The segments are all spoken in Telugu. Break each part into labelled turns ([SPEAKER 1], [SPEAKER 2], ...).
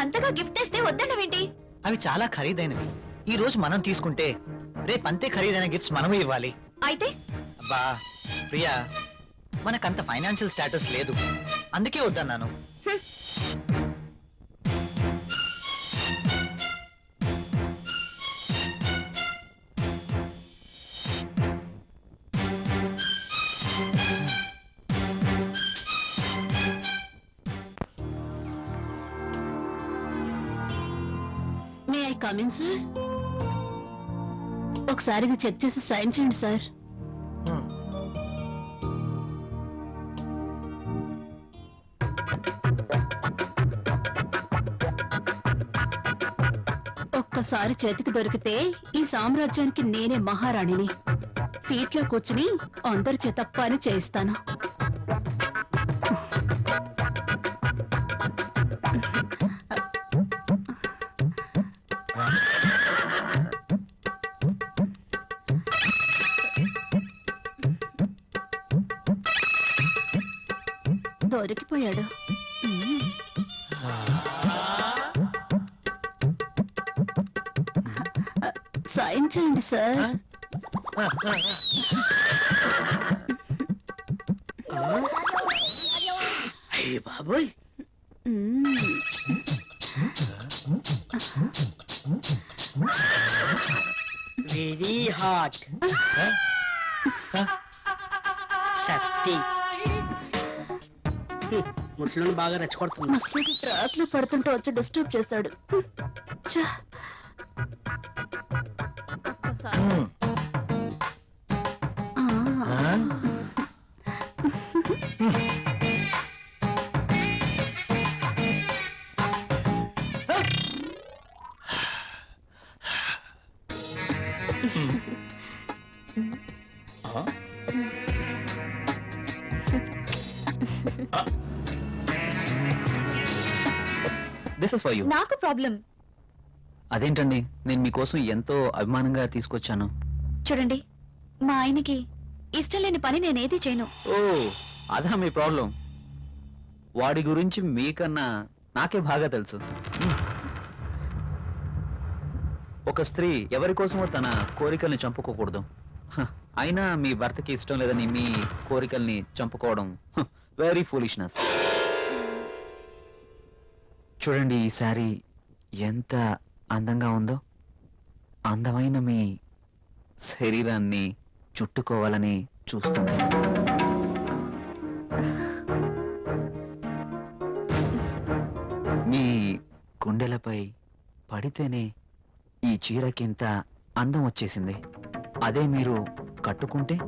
[SPEAKER 1] అంతగా గిఫ్ట్ తెస్తే వద్దన్నవేంటి?
[SPEAKER 2] అవి చాలా ఖరీదైనవి. ఈ రోజు మనం తీసుకుంటే రేపంతే ఖరీదైన గిఫ్ట్స్ మనమే ఇవ్వాలి.
[SPEAKER 1] అయితే
[SPEAKER 2] అబ్బా ప్రియా, మనకంత ఫైనాన్షియల్ స్టేటస్ లేదు, అందుకే వద్దన్నాను.
[SPEAKER 3] May I come in sir? ఒకసారి ఇది చెక్ చేసి సైన్ చేయండి సార్. ఒక్కసారి చేతికి దొరికితే ఈ సామ్రాజ్యానికి నేనే మహారాణిని. సీట్లో కూర్చుని అందరి చేత పని చేయిస్తాను. దొరికిపోయాడు. సైన్ చేయండి సార్.
[SPEAKER 4] అయ్యే బాబోయ్, వెరీ హాట్. శక్తి ముసలిని బాగా రెచ్చగొడుతుంది.
[SPEAKER 3] ముసలికి ట్రాక్ లో పడుతుంటే వచ్చి డిస్టర్బ్ చేస్తాడు. ఛ! ఒక్కసారి.
[SPEAKER 2] This is for you.
[SPEAKER 1] నాకు ప్రాబ్లం.
[SPEAKER 2] అదేంటండి, నేను మీకోసం ఎంతో అభిమానంగా తీసుకొచ్చాను.
[SPEAKER 1] చూడండి, మా ఆయనకి ఇష్టం లేని పని నేనేది చేయను.
[SPEAKER 2] ఓ, అదా మీ ప్రాబ్లం? వాడి గురించి మీకన్నా నాకే బాగా తెలుసు. ఒక స్త్రీ ఎవరి కోసమో తన కోరికల్ని చంపుకోకూడదు. అయినా మీ భర్తకి ఇష్టం లేదని మీ కోరికల్ని చంపుకోవడం వెరీ ఫూలిష్నెస్. చూడండి, ఈ శారీ ఎంత అందంగా ఉందో. అందమైన మీ శరీరాన్ని చుట్టుకోవాలని చూస్తుంది. మీ గుండెలపై పడితేనే ఈ చీరకింత అందం వచ్చేసింది. అదే మీరు కట్టుకుంటే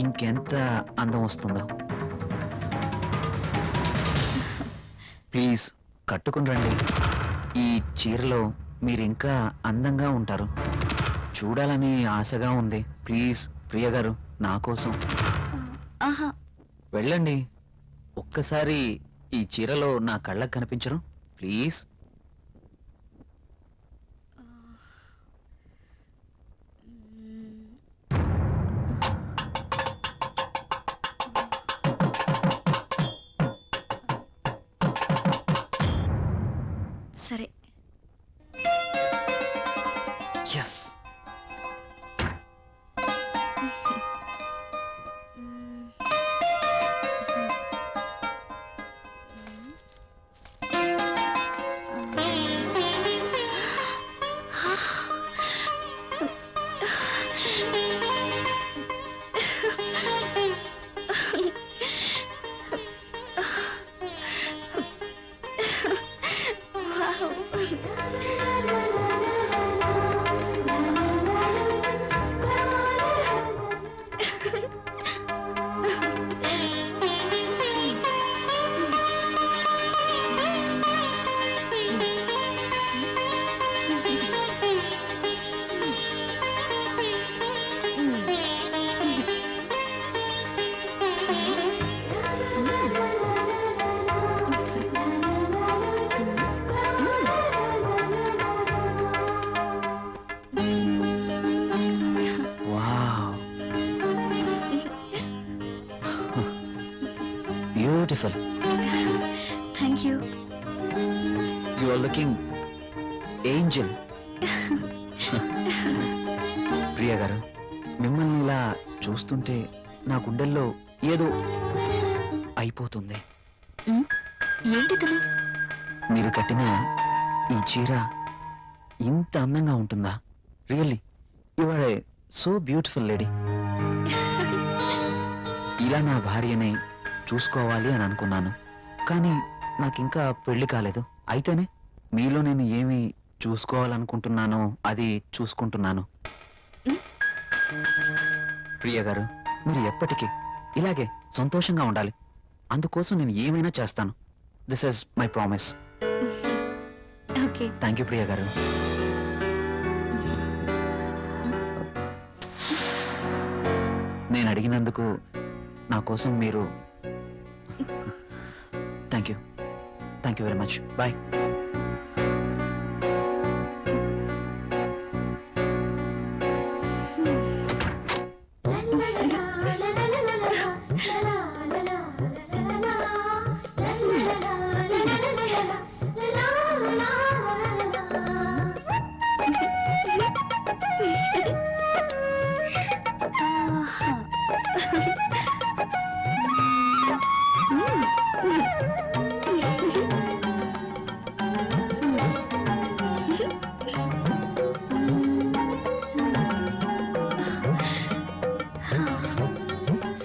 [SPEAKER 2] ఇంకెంత అందం వస్తుందో. ప్లీజ్ కట్టుకుని రండి. ఈ చీరలో మీరింకా అందంగా ఉంటారు. చూడాలని ఆశగా ఉంది. ప్లీజ్ ప్రియ గారు, నా కోసం
[SPEAKER 1] ఆహా,
[SPEAKER 2] వెళ్ళండి. ఒక్కసారి ఈ చీరలో నా కళ్ళకు కనిపించరు ప్లీజ్.
[SPEAKER 1] సరే.
[SPEAKER 2] Yes.
[SPEAKER 1] Wow.
[SPEAKER 2] You are looking angel. Priya garu, మిమ్మల్ని ఇలా చూస్తుంటే నా గుండెల్లో ఏదో అయిపోతుంది.
[SPEAKER 1] ఏంటి తను?
[SPEAKER 2] మీరు కట్టిన ఈ చీర ఇంత అందంగా ఉంటుందా? Really you are a so beautiful lady. ఇలా నా భార్యని చూసుకోవాలి అని అనుకున్నాను, కానీ నాకింకా పెళ్లి కాలేదు. అయితేనే మీలో నేను ఏమి చూసుకోవాలనుకుంటున్నానో అది చూసుకుంటున్నాను. ప్రియ గారు, మీరు ఎప్పటికీ ఇలాగే సంతోషంగా ఉండాలి. అందుకోసం నేను ఏమైనా చేస్తాను. This is my promise.
[SPEAKER 1] Okay.
[SPEAKER 2] Thank you Priya garu. నేను అడిగినందుకు నా కోసం మీరు thank you very much. Bye.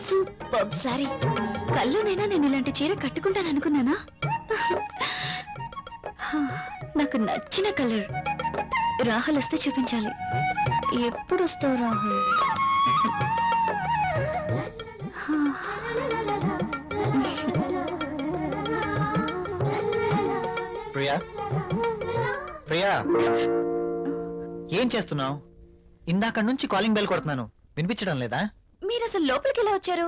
[SPEAKER 1] Super sorry. కల్లోనైనా నేను ఇలాంటి చీర కట్టుకుంటాను అనుకున్నానా? నాకు నచ్చిన కలర్. రాహుల్ వస్తే చూపించాలి. ఎప్పుడు వస్తావు రాహుల్?
[SPEAKER 5] ప్రియా, ప్రియా, ఏం చేస్తున్నావు? ఇందాక నుంచి కాలింగ్ బెల్ కొడుతున్నాను, వినిపించడం లేదా?
[SPEAKER 1] మీరు అసలు లోపలికి ఎలా వచ్చారు?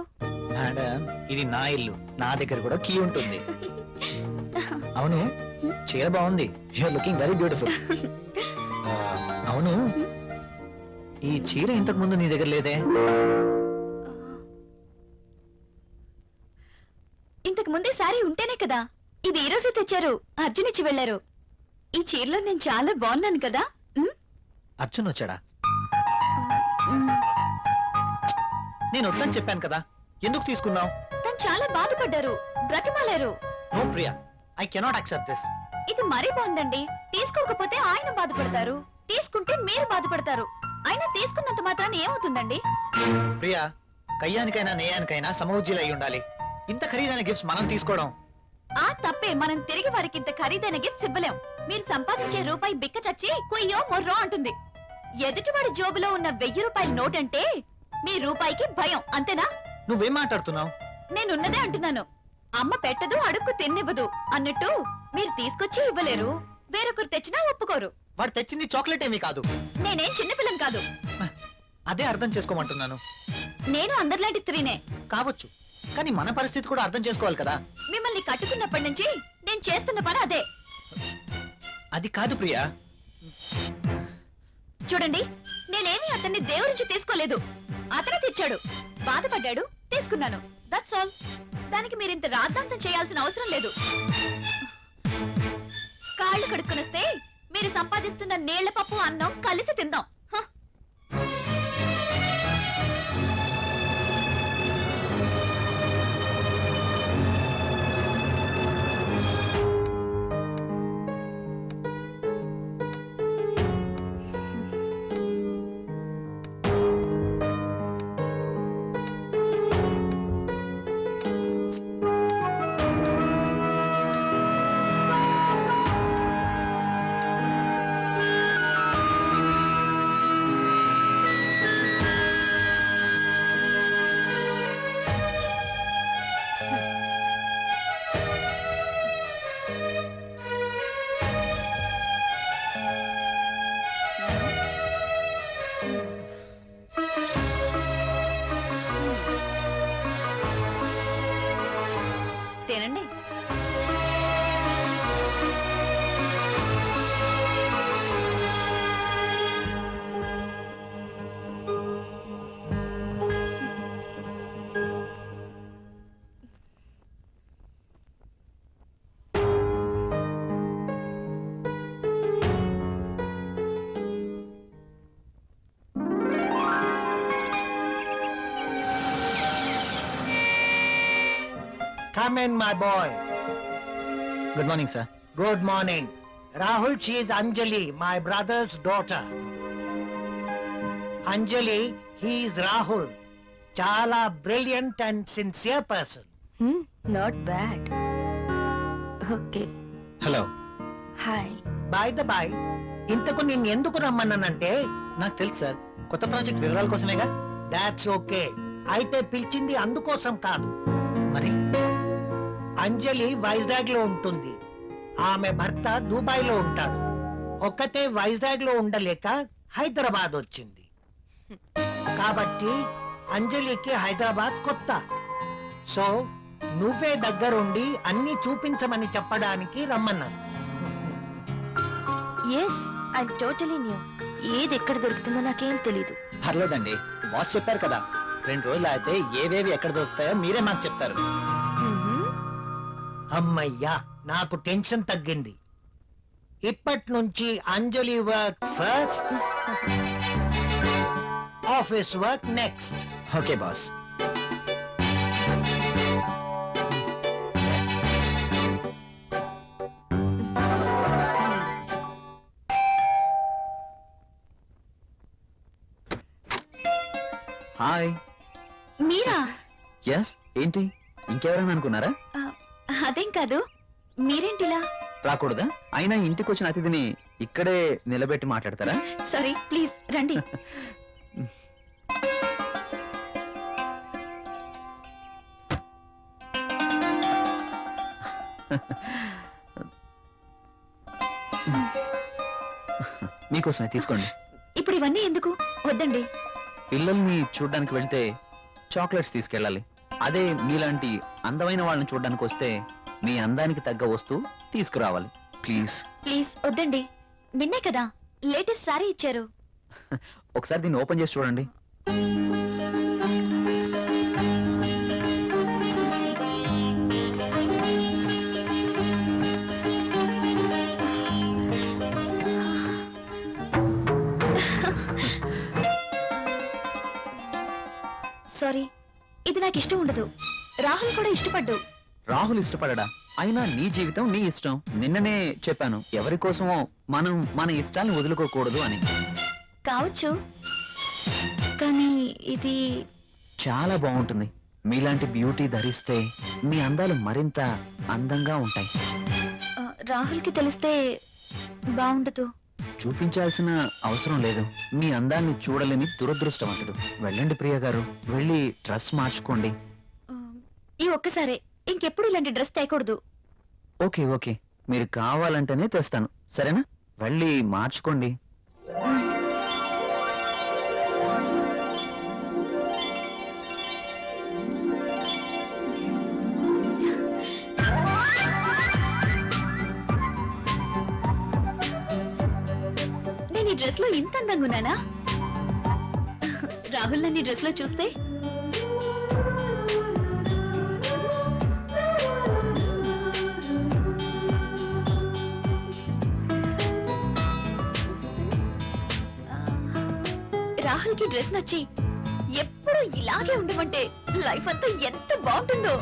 [SPEAKER 5] మేడం, ఇది నా ఇల్లు, నా దగ్గర కూడా కీ ఉంటుంది. అవును, చీర బాగుంది. You're looking very beautiful. అవును, ఈ చీర ఇంతకు ముందు నీ దగ్గర లేదే?
[SPEAKER 1] ఇంతకు ముందే సారీ ఉంటేనే కదా. ఇది ఈ రోజే తెచ్చారు. అర్జున్ ఇచ్చి వెళ్లారు. ఈ చీరలో నేను చాలా బాగున్నాను కదా.
[SPEAKER 5] అర్జున్ వచ్చాడా?
[SPEAKER 1] మ్,
[SPEAKER 5] నేను వద్దని చెప్పాను కదా, ఎందుకు తీసుకున్నావు?
[SPEAKER 1] తను చాలా బాధపడ్డారు, బ్రతిమాలారు.
[SPEAKER 5] No Priya, I cannot accept this.
[SPEAKER 1] ఇది మరీ బాగుందండి. తీసుకోకపోతే ఆయన బాధపడతారు, తీసుకుంటే మీరు బాధపడతారు. అయినా తీసుకున్నంత మాత్రాన్ని ఏమవుతుందండి?
[SPEAKER 5] ప్రియా, కయ్యానికైనా నేయానికైనా సమౌజ్జీలు అయి ఉండాలి. ఇంత ఖరీదైన గిఫ్ట్స్ మనం తీసుకోవడం
[SPEAKER 1] ఆ తప్పే. మనం తిరిగి వారికి ఇంత ఖరీదైన గిఫ్ట్స్ ఇవ్వలేం. మీరు సంపాదించే రూపాయి బిక్క చచ్చి కుయ్యో మొర్రో అంటుంది. ఎదుటివాడి జోబులో ఉన్న 1000 రూపాయల నోట్ అంటే మీ రూపాయికి భయం, అంతేనా?
[SPEAKER 5] నువ్వేం మాట్లాడుతున్నావు?
[SPEAKER 1] నేనున్నదే అంటున్నాను. అమ్మ పెట్టదు, అడుక్కు తిన్నివ్వదు అన్నట్టు మీరు తీసుకొచ్చి ఇవ్వలేరు, వేరొకరు తెచ్చినా ఒప్పుకోరు.
[SPEAKER 5] వాడు తెచ్చింది చాక్లెట్ ఏమీ కాదు.
[SPEAKER 1] నేనేం చిన్నపిల్లని కాదు.
[SPEAKER 5] అదే అర్థం చేసుకోమంటున్నాను.
[SPEAKER 1] నేను అందరిలాంటి స్త్రీనే.
[SPEAKER 5] కావచ్చు, కానీ మన పరిస్థితి కూడా అర్థం చేసుకోవాలి కదా.
[SPEAKER 1] మిమ్మల్ని కట్టుకున్నప్పటి నుంచి నేను చేస్తున్న పని అదే.
[SPEAKER 5] అది కాదు ప్రియా.
[SPEAKER 1] చూడండి, నేనేమి అతన్ని దేవురించి తీసుకోలేదు. అతనే తెచ్చాడు, బాధపడ్డాడు, తీసుకున్నాను. That's all. దానికి మీరింత రాద్ధాంతం చేయాల్సిన అవసరం లేదు. కాళ్ళు కడుక్కునొస్తే మీరు సంపాదిస్తున్న నీళ్ల పప్పు అన్నం కలిసి తిందాం. హ!
[SPEAKER 6] Come in, my boy.
[SPEAKER 5] Good morning sir.
[SPEAKER 6] Good morning. Rahul, she is Anjali, my brother's daughter. Anjali, he is Rahul. Chala brilliant and sincere person.
[SPEAKER 1] Not bad. Okay,
[SPEAKER 5] hello.
[SPEAKER 1] Hi.
[SPEAKER 6] By the by, ఇంతకు నిన్ను ఎందుకు రమ్మన్నానంటే,
[SPEAKER 5] నాకు తెలుసు సార్, కొత్త ప్రాజెక్ట్ వివరాల కోసమేగా.
[SPEAKER 6] That's okay. అయితే పిలిచింది అందుకోసం కాదు.
[SPEAKER 5] మరి
[SPEAKER 6] అంజలి వైజాగ్ లో ఉంటుంది, ఆమె భర్త దుబాయ్ లో ఉంటాడు. ఒక్కతే వైజాగ్ లో ఉండలేక హైదరాబాద్ వచ్చింది. కాబట్టి అంజలికి హైదరాబాద్ కొత్త. సో నువ్వే దగ్గరుండి అన్ని చూపించమని చెప్పడానికి రమ్మన్నాను.
[SPEAKER 1] Yes, I totally new. ఏది ఎక్కడ దొరుకుతుందో నాకేం తెలీదు.
[SPEAKER 5] పర్లేదండి, బాస్ చెప్పారు కదా, 2 రోజులు అయితే ఏవేవి ఎక్కడ దొరుకుతాయో మీరే మాకు చెప్తారు.
[SPEAKER 6] అమ్మయ్యా, నాకు టెన్షన్ తగ్గింది. ఇప్పటి నుంచి Anjali work first, office work next.
[SPEAKER 5] Okay boss.
[SPEAKER 2] Hi.
[SPEAKER 1] మీరా?
[SPEAKER 2] ఎస్, ఏంటి ఇంకెవరైనా అనుకున్నారా?
[SPEAKER 1] అదేం కాదు, మీరేంటిలా?
[SPEAKER 2] రాకూడదా? అయినా ఇంటికి వచ్చిన అతిథిని ఇక్కడే నిలబెట్టి మాట్లాడతారా?
[SPEAKER 1] సారీ, ప్లీజ్ రండి.
[SPEAKER 2] మీకోసమే తీసుకోండి.
[SPEAKER 1] ఇప్పుడు ఇవన్నీ ఎందుకు? వద్దండి.
[SPEAKER 2] పిల్లల్ని చూడ్డానికి వెళ్తే చాక్లెట్స్ తీసుకెళ్ళాలి. అదే మీలాంటి అందమైన వాళ్ళని చూడ్డానికి వస్తే మీ అందానికి తగ్గ వస్తువు తీసుకురావాలి. ప్లీజ్
[SPEAKER 1] ప్లీజ్ వద్దండి. నిన్నే కదా లేటెస్ట్ సారీ ఇచ్చారు.
[SPEAKER 2] ఒకసారి దీన్ని ఓపెన్ చేసి చూడండి.
[SPEAKER 1] సారీ, ఇది నాకు ఇష్టం ఉండదు. రాహుల్ కూడా ఇష్టపడ్డు.
[SPEAKER 2] రాహుల్ ఇష్టపడడా? అయినా నీ జీవితం నీ ఇష్టం. నిన్ననే చెప్పాను, ఎవరి కోసమో మనం మన ఇష్టాల్ని వదులుకోకూడదు అని.
[SPEAKER 1] కావచ్చు, కానీ ఇది
[SPEAKER 2] చాలా బాగుంటుంది. మీలాంటి బ్యూటీ ధరిస్తే మీ అందాలు మరింత అందంగా ఉంటాయి.
[SPEAKER 1] రాహుల్కి తెలిస్తే బాగుండదు.
[SPEAKER 2] చూపించాల్సిన అవసరం లేదు. మీ అందాన్ని చూడలేని దురదృష్టవంతుడు. వెళ్ళండి ప్రియ గారు, వెళ్ళి డ్రెస్ మార్చుకోండి.
[SPEAKER 1] ఈ ఒక్కసారే, ఇంకెప్పుడు ఇలాంటి డ్రెస్ తేకూడదు.
[SPEAKER 2] ఓకే ఓకే, మీరు కావాలంటేనే తెస్తాను, సరేనా? వెళ్ళి మార్చుకోండి.
[SPEAKER 1] నేను ఈ డ్రెస్ లో ఇంత అందంగా ఉన్నానా? రాహుల్ నన్ను ఈ డ్రెస్ లో చూస్తే రాహుల్ కి డ్రెస్ నచ్చి ఎప్పుడు ఇలాగే ఉండమంటే లైఫ్ అంతా ఎంత బాగుంటుందో.